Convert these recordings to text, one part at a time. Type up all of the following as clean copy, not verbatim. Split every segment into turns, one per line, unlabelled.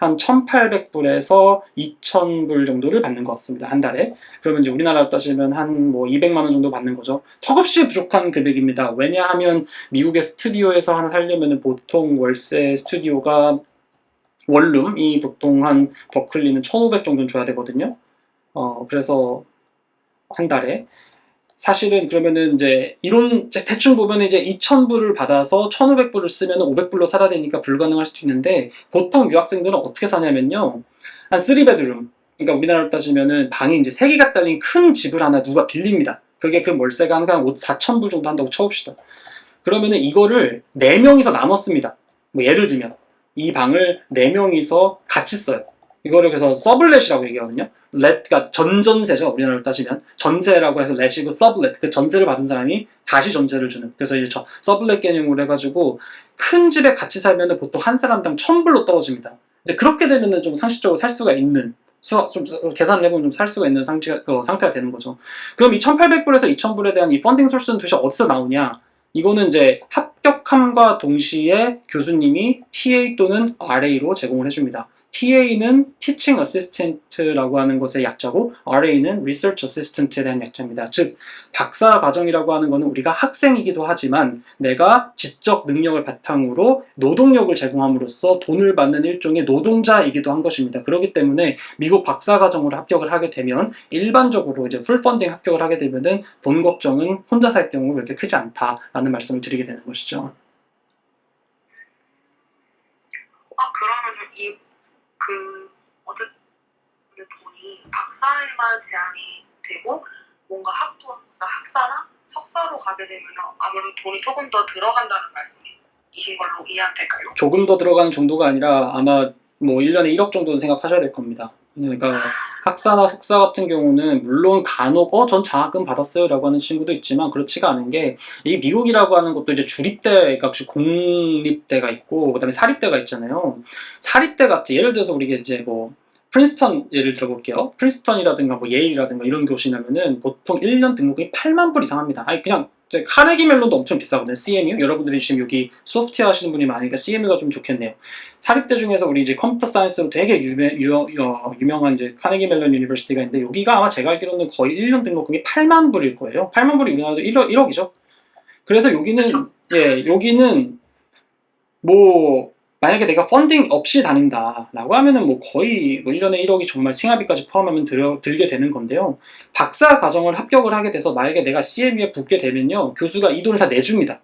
한 1,800불에서 2,000불 정도를 받는 것 같습니다. 한 달에. 그러면 이제 우리나라로 따지면 한 뭐 200만 원 정도 받는 거죠. 턱없이 부족한 금액입니다. 왜냐하면 미국의 스튜디오에서 하나 살려면 보통 월세 스튜디오가 원룸이 보통 한 버클리는 1,500 정도는 줘야 되거든요. 그래서 한 달에. 사실은 그러면은 이제 이론 대충 보면 이제 2,000불을 받아서 1,500불을 쓰면 500불로 살아야 되니까 불가능할 수도 있는데, 보통 유학생들은 어떻게 사냐면요. 한 3베드룸. 그러니까 우리나라로 따지면은 방이 이제 3개가 딸린 큰 집을 하나 누가 빌립니다. 그게 그 월세가 한 4,000불 정도 한다고 쳐봅시다. 그러면은 이거를 4명이서 나눴습니다. 뭐 예를 들면 이 방을 4명이서 같이 써요. 이거를 그래서 서블렛이라고 얘기하거든요. 렛가 전세죠. 우리나라로 따지면 전세라고 해서 렛이고 서블렛, 그 전세를 받은 사람이 다시 전세를 주는. 그래서 이제 서블렛 개념으로 해가지고 큰 집에 같이 살면은 보통 한 사람당 1,000불로 떨어집니다. 이제 그렇게 되면은 좀 상식적으로 살 수가 있는, 좀 계산을 해보면 좀 살 수가 있는 상태가 되는 거죠. 그럼 이 1,800불에서 2,000불에 대한 이 펀딩 소스는 도대체 어디서 나오냐? 이거는 이제 합격함과 동시에 교수님이 TA 또는 RA로 제공을 해줍니다. TA는 Teaching Assistant라고 하는 것의 약자고, RA는 Research Assistant에 대한 약자입니다. 즉, 박사 과정이라고 하는 것은 우리가 학생이기도 하지만 내가 지적 능력을 바탕으로 노동력을 제공함으로써 돈을 받는 일종의 노동자이기도 한 것입니다. 그렇기 때문에 미국 박사 과정으로 합격을 하게 되면 일반적으로 이제 풀 펀딩 합격을 하게 되면은 돈 걱정은 혼자 살 경우 그렇게 크지 않다라는 말씀을 드리게 되는 것이죠.
그러면 어쨌든 돈이 박사에만 제한이 되고 뭔가 학사나 석사로 가게 되면 아무래도 돈이 조금 더 들어간다는 말씀이신 걸로 이해하면 될까요? 조금
더 들어가는 정도가 아니라 아마 뭐 1년에 1억 정도는 생각하셔야 될 겁니다. 그러니까 학사나 석사 같은 경우는 물론 간혹 전 장학금 받았어요 라고 하는 친구도 있지만, 그렇지가 않은 게, 이 미국이라고 하는 것도 이제 주립대, 그러니까 공립대가 있고 그다음에 사립대가 있잖아요. 사립대 같은, 예를 들어서 우리가 이제 뭐 프린스턴 예를 들어볼게요. 프린스턴이라든가 뭐 예일이라든가 이런 교시라면은 보통 1년 등록금이 8만 불 이상 합니다. 아니 그냥 카네기 멜론도 엄청 비싸거든요. CMU. 여러분들이 지금 여기 소프트웨어 하시는 분이 많으니까 CMU가 좀 좋겠네요. 사립대 중에서 우리 이제 컴퓨터 사이언스로 되게 유명한 이제 카네기 멜론 유니버시티가 있는데, 여기가 아마 제가 알기로는 거의 1년 등록금이 8만 불일 거예요. 8만 불이 우리나라도 1억이죠. 그래서 여기는 뭐 만약에 내가 펀딩 없이 다닌다라고 하면은 뭐 거의 1년에 1억이 정말 생활비까지 포함하면 들게 되는 건데요. 박사 과정을 합격을 하게 돼서 만약에 내가 CMU에 붙게 되면요, 교수가 이 돈을 다 내줍니다.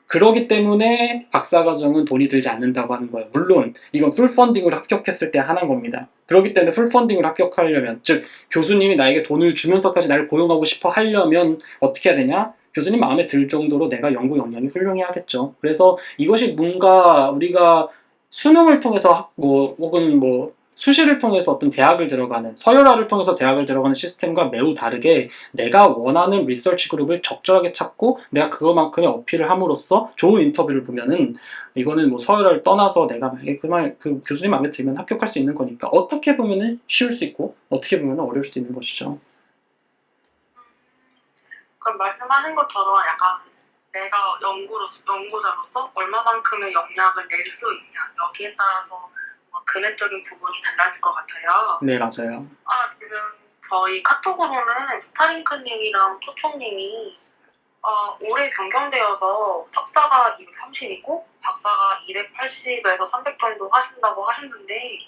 그러기 때문에 박사 과정은 돈이 들지 않는다고 하는 거예요. 물론 이건 풀 펀딩으로 합격했을 때 하는 겁니다. 그렇기 때문에 풀 펀딩으로 합격하려면, 즉 교수님이 나에게 돈을 주면서까지 나를 고용하고 싶어 하려면 어떻게 해야 되냐? 교수님 마음에 들 정도로 내가 연구 역량이 훌륭해야겠죠. 그래서 이것이 뭔가 우리가 수능을 통해서 혹은 뭐 수시를 통해서 어떤 대학을 들어가는, 서열화를 통해서 대학을 들어가는 시스템과 매우 다르게, 내가 원하는 리서치 그룹을 적절하게 찾고 내가 그거만큼의 어필을 함으로써 좋은 인터뷰를 보면은, 이거는 뭐 서열화를 떠나서 내가 만약에 그 교수님 마음에 들면 합격할 수 있는 거니까, 어떻게 보면은 쉬울 수 있고 어떻게 보면 어려울 수 있는 것이죠.
그럼 말씀하신 것처럼 약간 내가 연구자로서 얼마만큼의 역량을 낼 수 있냐, 여기에 따라서 금액적인 부분이 달라질 것 같아요.
네, 맞아요.
지금 저희 카톡으로는 스타링크님이랑 초초님이 올해 변경되어서 석사가 230이고 박사가 280에서 300 정도 하신다고 하셨는데,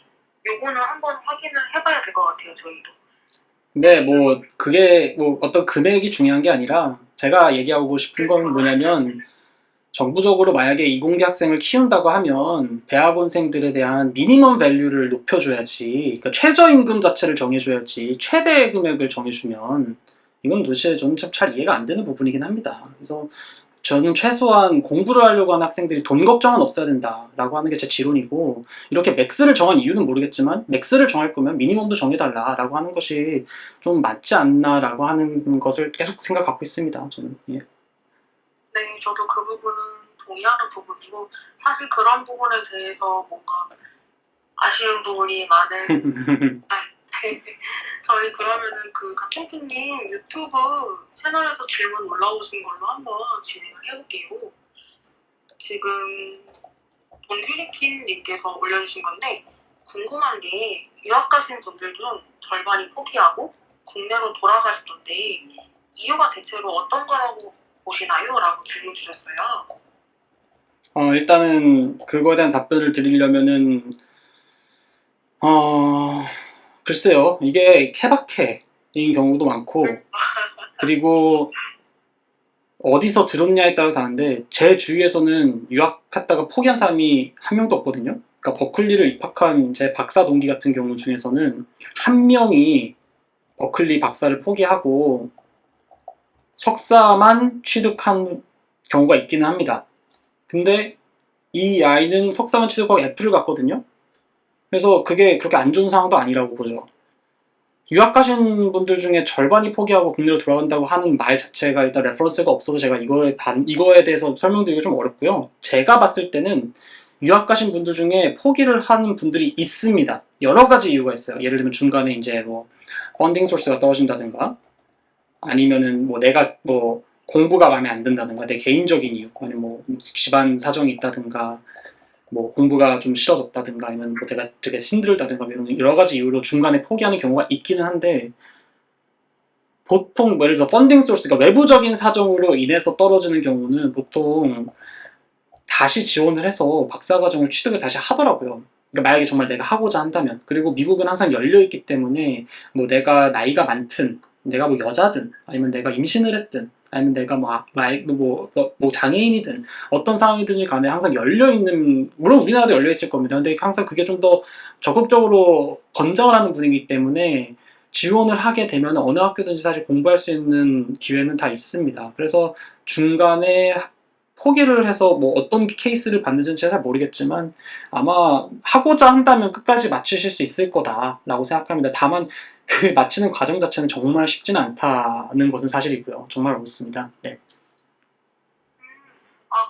요거는 한번 확인을 해봐야 될 것 같아요, 저희도.
네, 뭐 그게 뭐 어떤 금액이 중요한 게 아니라, 제가 얘기하고 싶은 건 뭐냐면, 정부적으로 만약에 이공계 학생을 키운다고 하면 대학원생들에 대한 미니멈 밸류를 높여줘야지, 그러니까 최저임금 자체를 정해줘야지, 최대 금액을 정해주면, 이건 도대체 저는 참 잘 이해가 안 되는 부분이긴 합니다. 그래서 저는 최소한 공부를 하려고 하는 학생들이 돈 걱정은 없어야 된다라고 하는 게 제 지론이고, 이렇게 맥스를 정한 이유는 모르겠지만 맥스를 정할 거면 미니멈도 정해달라라고 하는 것이 좀 맞지 않나라고 하는 것을 계속 생각하고 있습니다, 저는. 예.
네, 저도 그 부분은 동의하는 부분이고, 사실 그런 부분에 대해서 뭔가 아쉬운 부분이 많은 저희 그러면은 그 가충키님 유튜브 채널에서 질문 올라오신 걸로 한번 진행을 해볼게요. 지금 돈키리킨님께서 올려주신 건데 궁금한 게 유학 가신 분들 중 절반이 포기하고 국내로 돌아가시던데 이유가 대체로 어떤 거라고 보시나요? 라고 질문 주셨어요.
일단은 그거에 대한 답변을 드리려면은 글쎄요. 이게 케바케인 경우도 많고 그리고 어디서 들었냐에 따라 다른데 제 주위에서는 유학 갔다가 포기한 사람이 한 명도 없거든요. 그러니까 버클리를 입학한 제 박사 동기 같은 경우 중에서는 한 명이 버클리 박사를 포기하고 석사만 취득한 경우가 있기는 합니다. 근데 이 아이는 석사만 취득하고 애플을 갔거든요. 그래서 그게 그렇게 안 좋은 상황도 아니라고 보죠. 유학 가신 분들 중에 절반이 포기하고 국내로 돌아간다고 하는 말 자체가 일단 레퍼런스가 없어서 제가 이거에 대해서 설명드리기가 좀 어렵고요. 제가 봤을 때는 유학 가신 분들 중에 포기를 하는 분들이 있습니다. 여러 가지 이유가 있어요. 예를 들면 중간에 이제 뭐 펀딩 소스가 떨어진다든가 아니면은 뭐 내가 뭐 공부가 마음에 안 든다든가 내 개인적인 이유 아니면 뭐 집안 사정이 있다든가 뭐 공부가 좀 싫어졌다든가 아니면 뭐 내가 되게 힘들다든가 이런 여러 가지 이유로 중간에 포기하는 경우가 있기는 한데 보통 뭐 예를 들어 펀딩 소스가 외부적인 사정으로 인해서 떨어지는 경우는 보통 다시 지원을 해서 박사과정을 취득을 다시 하더라고요. 그러니까 만약에 정말 내가 하고자 한다면. 그리고 미국은 항상 열려있기 때문에 뭐 내가 나이가 많든 내가 뭐 여자든 아니면 내가 임신을 했든 아니면 내가 뭐 장애인이든 어떤 상황이든지 간에 항상 열려있는, 물론 우리나라도 열려있을 겁니다. 근데 항상 그게 좀 더 적극적으로 권장을 하는 분위기 때문에 지원을 하게 되면 어느 학교든지 사실 공부할 수 있는 기회는 다 있습니다. 그래서 중간에 포기를 해서 뭐 어떤 케이스를 받는지는 제가 잘 모르겠지만 아마 하고자 한다면 끝까지 마치실 수 있을 거다라고 생각합니다. 다만 그 마치는 과정 자체는 정말 쉽지는 않다는 것은 사실이고요. 정말 어렵습니다. 네.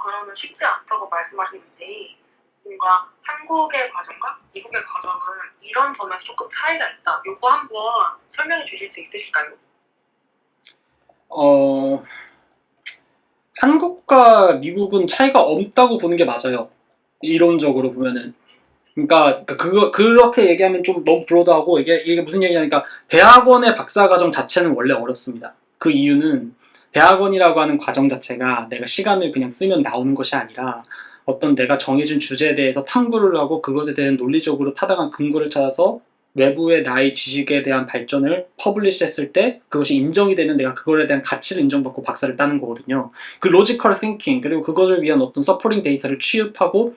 그러면 쉽지 않다고 말씀하시는데 뭔가 한국의 과정과 미국의 과정은 이런 점에서 조금 차이가 있다. 요거 한번 설명해 주실 수 있으실까요?
한국과 미국은 차이가 없다고 보는 게 맞아요. 이론적으로 보면은. 그러니까 그렇게 얘기하면 좀 너무 브로드하고 이게 무슨 얘기냐니까 대학원의 박사과정 자체는 원래 어렵습니다. 그 이유는 대학원이라고 하는 과정 자체가 내가 시간을 그냥 쓰면 나오는 것이 아니라 어떤 내가 정해진 주제에 대해서 탐구를 하고 그것에 대한 논리적으로 타당한 근거를 찾아서 외부의 나의 지식에 대한 발전을 퍼블리시 했을 때 그것이 인정이 되면 내가 그거에 대한 가치를 인정받고 박사를 따는 거거든요. 그 로지컬 띵킹 그리고 그것을 위한 어떤 서포팅 데이터를 취합하고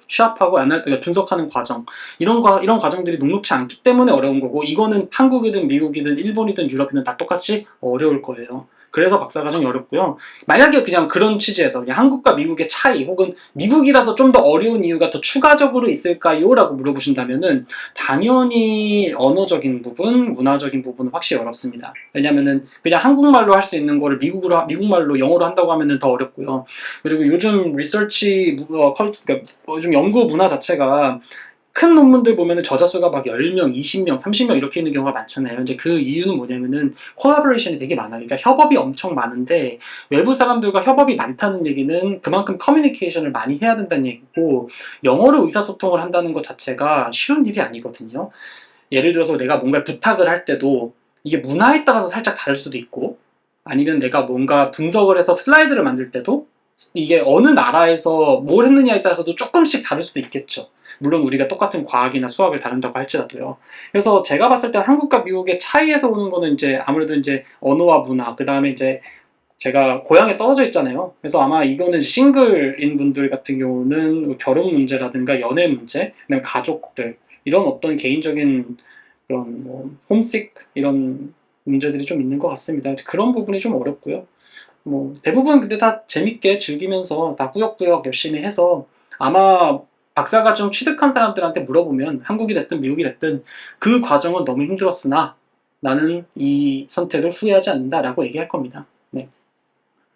분석하는 과정 이런 과정들이 녹록치 않기 때문에 어려운 거고 이거는 한국이든 미국이든 일본이든 유럽이든 다 똑같이 어려울 거예요. 그래서 박사과정이 어렵고요. 만약에 그냥 그런 취지에서 그냥 한국과 미국의 차이 혹은 미국이라서 좀 더 어려운 이유가 더 추가적으로 있을까요? 라고 물어보신다면은 당연히 언어적인 부분, 문화적인 부분은 확실히 어렵습니다. 왜냐면은 그냥 한국말로 할 수 있는 거를 미국말로 영어로 한다고 하면은 더 어렵고요. 그리고 요즘 요즘 연구 문화 자체가 큰 논문들 보면은 저자 수가 막 10명, 20명, 30명 이렇게 있는 경우가 많잖아요. 이제 그 이유는 뭐냐면은 콜라보레이션이 되게 많아요. 그러니까 협업이 엄청 많은데 외부 사람들과 협업이 많다는 얘기는 그만큼 커뮤니케이션을 많이 해야 된다는 얘기고 영어로 의사소통을 한다는 것 자체가 쉬운 일이 아니거든요. 예를 들어서 내가 뭔가 부탁을 할 때도 이게 문화에 따라서 살짝 다를 수도 있고 아니면 내가 뭔가 분석을 해서 슬라이드를 만들 때도 이게 어느 나라에서 뭘 했느냐에 따라서도 조금씩 다를 수도 있겠죠. 물론 우리가 똑같은 과학이나 수학을 다룬다고 할지라도요. 그래서 제가 봤을 때 한국과 미국의 차이에서 오는 거는 이제 아무래도 이제 언어와 문화, 그 다음에 이제 제가 고향에 떨어져 있잖아요. 그래서 아마 이거는 싱글인 분들 같은 경우는 결혼 문제라든가 연애 문제, 그다음에 가족들 이런 어떤 개인적인 그런 뭐 홈식 이런 문제들이 좀 있는 것 같습니다. 그런 부분이 좀 어렵고요. 뭐 대부분 근데 다 재밌게 즐기면서 다 꾸역꾸역 열심히 해서 아마 박사과정 취득한 사람들한테 물어보면 한국이 됐든 미국이 됐든 그 과정은 너무 힘들었으나 나는 이 선택을 후회하지 않는다라고 얘기할 겁니다.